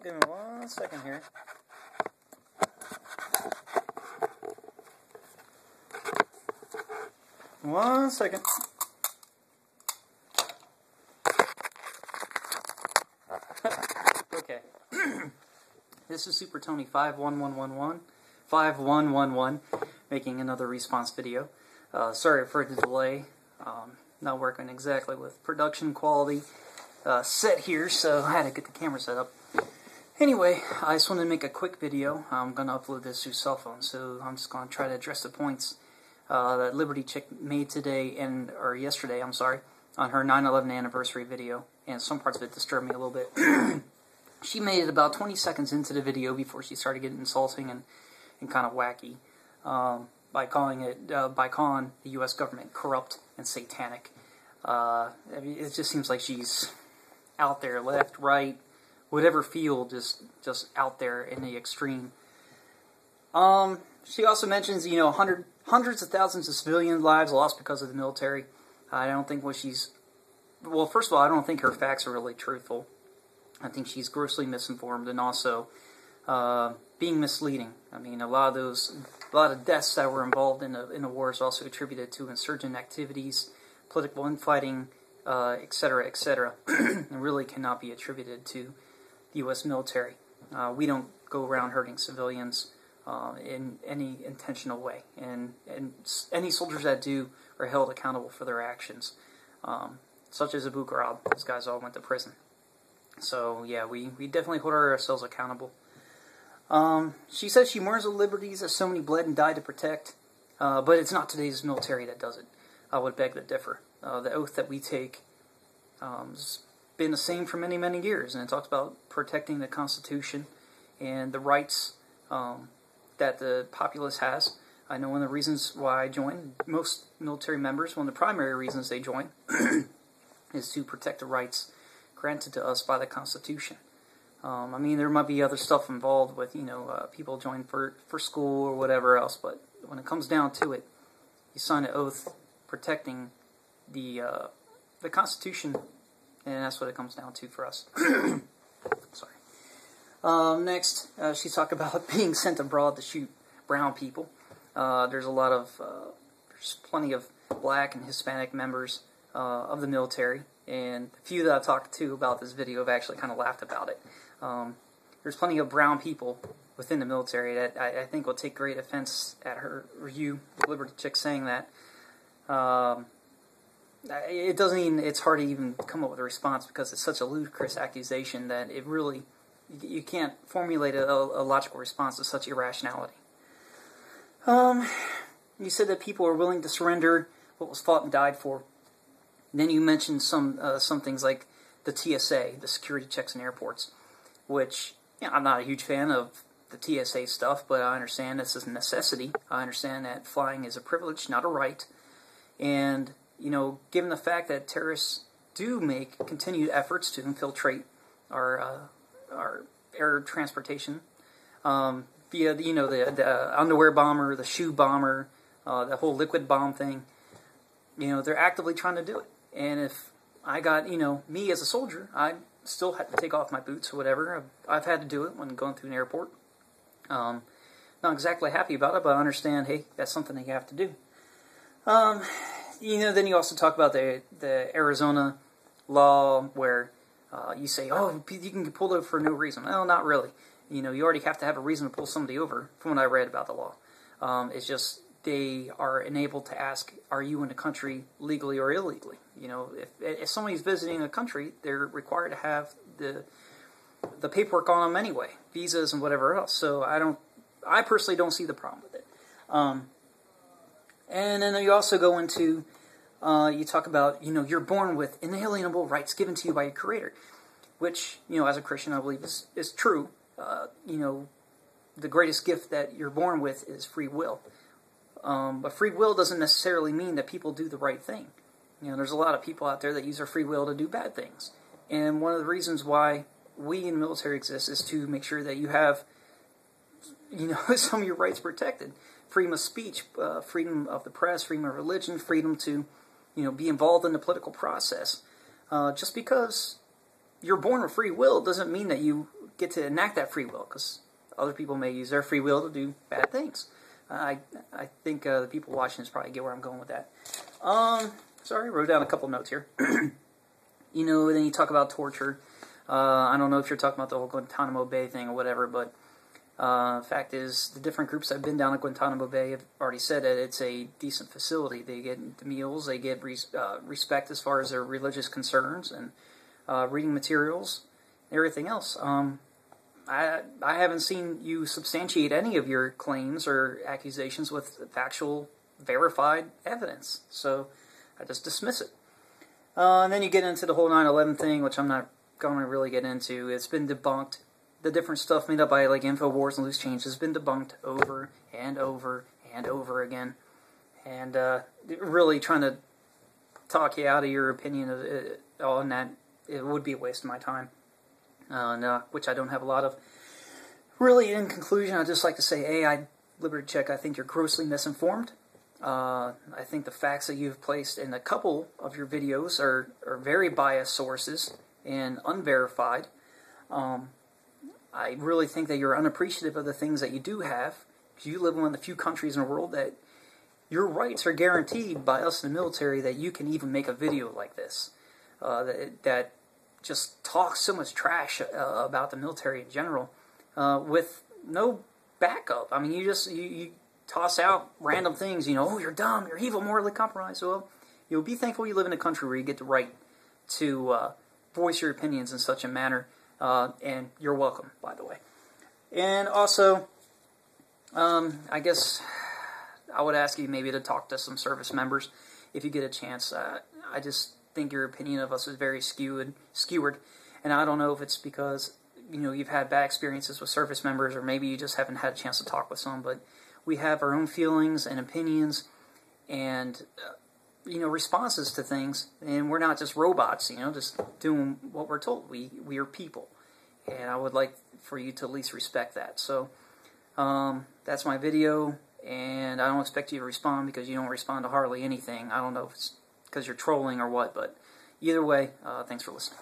give me 1 second here. One second. Okay. This is Super Tony 5111 making another response video. Sorry for the delay. Not working exactly with production quality set here, so I had to get the camera set up. Anyway, I just wanted to make a quick video. I'm going to upload this through cell phone, so I'm just going to try to address the points that Liberty Chick made today, or yesterday, I'm sorry, on her 9/11 anniversary video, and some parts of it disturbed me a little bit. She made it about 20 seconds into the video before she started getting insulting and kind of wacky by calling the U.S. government corrupt and satanic. I mean, it just seems like she's out there, left, right, whatever field, just out there in the extreme. She also mentions, you know, hundreds of thousands of civilian lives lost because of the military. I don't think well, first of all, I don't think her facts are really truthful. I think she's grossly misinformed and also being misleading. I mean, a lot of deaths that were involved in the war is also attributed to insurgent activities, political infighting, etc., etc. It really cannot be attributed to the U.S. military. We don't go around hurting civilians in any intentional way, and any soldiers that do are held accountable for their actions, such as Abu Ghraib. Those guys all went to prison. So yeah, we definitely hold ourselves accountable. She says she mourns the liberties that so many bled and died to protect, but it's not today's military that does it. I would beg to differ. The oath that we take has been the same for many, many years, and it talks about protecting the Constitution and the rights that the populace has. I know one of the reasons why I joined, most military members, one of the primary reasons they join is to protect the rights granted to us by the Constitution. I mean, there might be other stuff involved with, you know, people join for school or whatever else, but when it comes down to it, you sign an oath protecting the Constitution, and that's what it comes down to for us. Sorry. Next, she talked about being sent abroad to shoot brown people. There's plenty of black and Hispanic members of the military, and a few that I talked to about this video have actually kind of laughed about it. There's plenty of brown people within the military that I think will take great offense at her review, Liberty Chick, saying that. It's hard to even come up with a response because it's such a ludicrous accusation that it really, you can't formulate a logical response to such irrationality. You said that people are willing to surrender what was fought and died for. Then you mentioned some things like the TSA, the security checks in airports, which, you know, I'm not a huge fan of the TSA stuff, but I understand this is a necessity. I understand that flying is a privilege, not a right. And, you know, given the fact that terrorists do make continued efforts to infiltrate our air transportation via the underwear bomber, the shoe bomber, the whole liquid bomb thing, you know, they're actively trying to do it. And if I got, you know, me as a soldier, I still had to take off my boots or whatever. I've had to do it when going through an airport. Not exactly happy about it, but I understand, hey, that's something that you have to do. You know, then you also talk about the Arizona law where you say, oh, you can get pulled over for no reason. Well, not really. You know, you already have to have a reason to pull somebody over, from what I read about the law. It's just they are enabled to ask, are you in the country legally or illegally? You know, if somebody's visiting a country, they're required to have the paperwork on them anyway, visas and whatever else. So I personally don't see the problem with it. And then you also go into, you talk about, you know, you're born with inalienable rights given to you by your Creator, which, you know, as a Christian, I believe is true. You know, the greatest gift that you're born with is free will. But free will doesn't necessarily mean that people do the right thing. You know, there's a lot of people out there that use their free will to do bad things. And one of the reasons why we in the military exist is to make sure that you have, you know, some of your rights protected. Freedom of speech, freedom of the press, freedom of religion, freedom to, you know, be involved in the political process. Just because you're born with free will doesn't mean that you get to enact that free will, because other people may use their free will to do bad things. I think the people watching this probably get where I'm going with that. Sorry, I wrote down a couple notes here. You know, then you talk about torture. I don't know if you're talking about the whole Guantanamo Bay thing or whatever, but fact is, the different groups that have been down at Guantanamo Bay have already said that it's a decent facility. They get the meals, they get respect as far as their religious concerns, and reading materials, and everything else. I haven't seen you substantiate any of your claims or accusations with factual, verified evidence, so I just dismiss it. And then you get into the whole 9/11 thing, which I'm not going to really get into. It's been debunked. The different stuff made up by like InfoWars and Loose Change has been debunked over and over and over again, and really trying to talk you out of your opinion of it, on that, it would be a waste of my time, which I don't have a lot of. Really, in conclusion, I'd just like to say, hey, libertychick, I think you're grossly misinformed. I think the facts that you've placed in a couple of your videos are very biased sources and unverified. I really think that you're unappreciative of the things that you do have, because you live in one of the few countries in the world that your rights are guaranteed by us in the military, that you can even make a video like this, that just talks so much trash about the military in general, with no backup. I mean, you toss out random things, you know, oh, you're dumb, you're evil, morally compromised. Well, you'll be thankful you live in a country where you get the right to voice your opinions in such a manner, and you're welcome, by the way. And also, I guess I would ask you maybe to talk to some service members if you get a chance. I just think your opinion of us is very skewed, and I don't know if it's because, you know, you've had bad experiences with service members, or maybe you just haven't had a chance to talk with some, but we have our own feelings and opinions and, you know, responses to things, and we're not just robots, you know, just doing what we're told. We are people, and I would like for you to at least respect that. So, that's my video, and I don't expect you to respond, because you don't respond to hardly anything. I don't know if it's because you're trolling or what, but either way, thanks for listening.